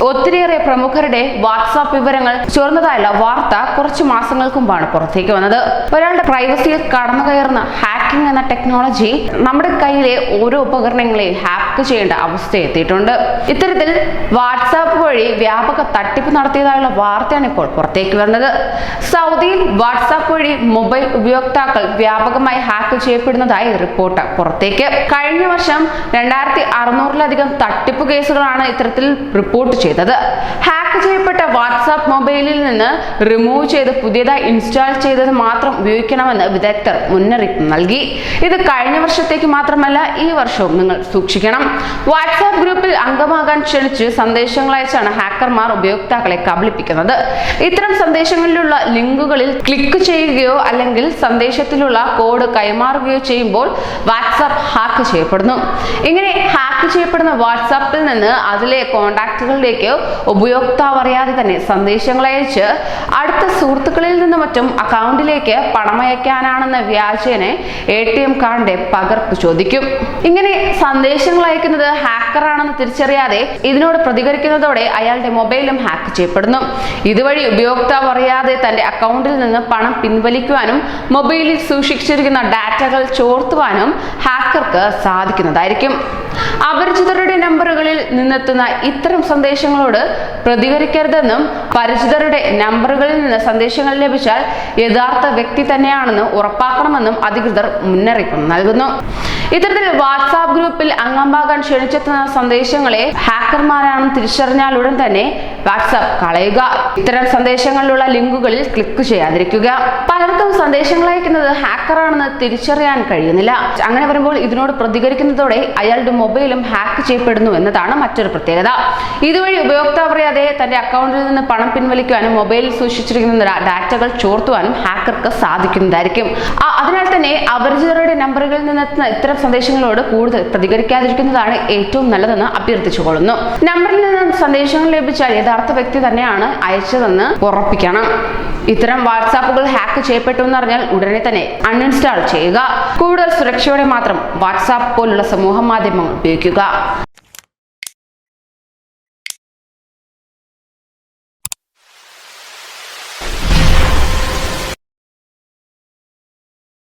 ഒത്തിരിയേറെ പ്രമുഖരുടെ വാട്സാപ്പ് വിവരങ്ങൾ ചോർന്നതായുള്ള വാർത്ത കുറച്ചു മാസങ്ങൾക്ക് മുമ്പാണ് പുറത്തേക്ക് വന്നത്. ഒരാളുടെ പ്രൈവസിയിൽ കടന്നുകയറുന്ന ഹാക്കിംഗ് എന്ന ടെക്നോളജി നമ്മുടെ കയ്യിലെ ഓരോ ഉപകരണങ്ങളെയും ഹാക്ക് ചെയ്യേണ്ട അവസ്ഥ എത്തിയിട്ടുണ്ട്. ഇത്തരത്തിൽ വാട്സാപ്പ് വഴി വ്യാപക തട്ടിപ്പ് നടത്തിയതായുള്ള വാർത്തയാണ് ഇപ്പോൾ പുറത്തേക്ക് വരുന്നത്. സൗദിയിൽ വാട്സാപ്പ് വഴി മൊബൈൽ ഉപയോക്താക്കൾ വ്യാപകമായി ഹാക്ക് ചെയ്യപ്പെടുന്നതായി റിപ്പോർട്ട് പുറത്തേക്ക്. കഴിഞ്ഞ വർഷം 2600-ലധികം തട്ടിപ്പ് കേസുകളാണ് ഇത്തരത്തിൽ റിപ്പോർട്ട് ചെയ്തത്. ഹാക്ക് ചെയ്യപ്പെട്ട വാട്സാപ്പ് മൊബൈലിൽ നിന്ന് റിമൂവ് ചെയ്ത് പുതിയതായി ഇൻസ്റ്റാൾ ചെയ്തത് മാത്രം ഉപയോഗിക്കണമെന്ന് വിദഗ്ധർ മുന്നറിയിപ്പ് നൽകി. ഇത് കഴിഞ്ഞ വർഷത്തേക്ക് മാത്രമല്ല, ഈ വർഷവും നിങ്ങൾ സൂക്ഷിക്കണം. വാട്സാപ്പ് ഗ്രൂപ്പിൽ അംഗമാകാൻ ക്ഷണിച്ച് സന്ദേശങ്ങൾ അയച്ചാണ് ഹാക്കർമാർ ഉപയോക്താക്കളെ കബളിപ്പിക്കുന്നത്. ഇത്തരം സന്ദേശങ്ങളിലുള്ള ലിങ്കുകളിൽ ക്ലിക്ക് ചെയ്യുകയോ അല്ലെങ്കിൽ സന്ദേശത്തിലുള്ള കോഡ് കൈമാറുകയോ ചെയ്യുമ്പോൾ വാട്സാപ്പ് ഹാക്ക് ചെയ്യപ്പെടുന്നു. ഇങ്ങനെ ഹാക്ക് ചെയ്യപ്പെടുന്ന വാട്സാപ്പിൽ നിന്ന് അതിലെ കോണ്ടാക്റ്റുകളിലേക്ക് ഉപയോക്താവ് അറിയാതെ തന്നെ സന്ദേശങ്ങൾ അയച്ച് അടുത്ത സുഹൃത്തുക്കളിൽ നിന്നും മറ്റും അക്കൗണ്ടിലേക്ക് പണമയക്കാനാണെന്ന വ്യാജേന ATM കാർഡിന്റെ പകർപ്പ് ചോദിക്കും. ഇങ്ങനെ സന്ദേശങ്ങൾ അയക്കുന്നത് ഹാക്കറാണെന്ന് തിരിച്ചറിയാതെ ഇതിനോട് പ്രതികരിക്കുന്നതോടെ അയാളുടെ മൊബൈലും ഹാക്ക് ചെയ്യപ്പെടുന്നു. ഇതുവഴി ഉപയോക്താവ് അറിയാതെ തന്റെ അക്കൗണ്ടിൽ നിന്ന് പണം പിൻവലിക്കുവാനും മൊബൈലിൽ സൂക്ഷിച്ചിരിക്കുന്ന ഡാറ്റകൾ ചോർത്തുവാനും ഹാക്കർക്ക് സാധിക്കുന്നതായിരിക്കും. അപരിചിതരുടെ നമ്പറുകളിൽ നിന്നെത്തുന്ന ഇത്തരം സന്ദേശങ്ങളോട് പ്രതികരിക്കരുതെന്നും പരിചിതരുടെ നമ്പറുകളിൽ നിന്ന് സന്ദേശങ്ങൾ ലഭിച്ചാൽ യഥാർത്ഥ വ്യക്തി തന്നെയാണെന്ന് ഉറപ്പാക്കണമെന്നും അധികൃതർ മുന്നറിയിപ്പ് നൽകുന്നു. ഇത്തരത്തിൽ വാട്സാപ്പ് ഗ്രൂപ്പിൽ അംഗമാകാൻ ക്ഷണിച്ചെത്തുന്ന സന്ദേശങ്ങളെ ഹാക്കർമാരാണെന്ന് തിരിച്ചറിഞ്ഞാൽ ഉടൻ തന്നെ വാട്സാപ്പ് കളയുക. ഇത്തരം സന്ദേശങ്ങളിലുള്ള ലിങ്കുകളിൽ ക്ലിക്ക് ചെയ്യാതിരിക്കുക. പലർക്കും സന്ദേശങ്ങൾ അയക്കുന്നത് ഹാക്കറാണെന്ന് തിരിച്ചറിയാൻ കഴിയുന്നില്ല. അങ്ങനെ വരുമ്പോൾ ഇതിനോട് പ്രതികരിക്കുന്നതോടെ അയാളുടെ മൊബൈലും ഹാക്ക് ചെയ്യപ്പെടുന്നു എന്നതാണ് മറ്റൊരു പ്രത്യേകത. ഇതുവഴി ഉപയോക്താവ് അറിയാതെ തന്റെ അക്കൗണ്ടിൽ നിന്ന് പണം പിൻവലിക്കുവാനും മൊബൈലിൽ സൂക്ഷിച്ചിരിക്കുന്ന ഡാറ്റകൾ ചോർത്തുവാനും ഹാക്കർക്ക് സാധിക്കുന്നതായിരിക്കും. അതിനാൽ തന്നെ അപരിചിതരുടെ നമ്പറുകളിൽ നിന്നെത്തുന്ന ഇത്തരം സന്ദേശങ്ങളോട് കൂടുതൽ പ്രതികരിക്കാതിരിക്കുന്നതാണ് ഏറ്റവും നല്ലതെന്ന് അഭ്യർത്ഥിച്ചുകൊള്ളുന്നു. നമ്പറിൽ നിന്നും സന്ദേശങ്ങൾ ലഭിച്ചാൽ യഥാർത്ഥ വ്യക്തി തന്നെയാണ് അയച്ചതെന്ന് ഉറപ്പിക്കണം. ഇത്തരം വാട്സാപ്പുകൾ ഹാക്ക് ചെയ്യപ്പെട്ടു എന്നറിഞ്ഞാൽ ഉടനെ തന്നെ അൺഇൻസ്റ്റാൾ ചെയ്യുക. കൂടുതൽ സുരക്ഷയോടെ മാത്രം വാട്സാപ്പ് പോലുള്ള സമൂഹ മാധ്യമങ്ങൾ ഉപയോഗിക്കുക.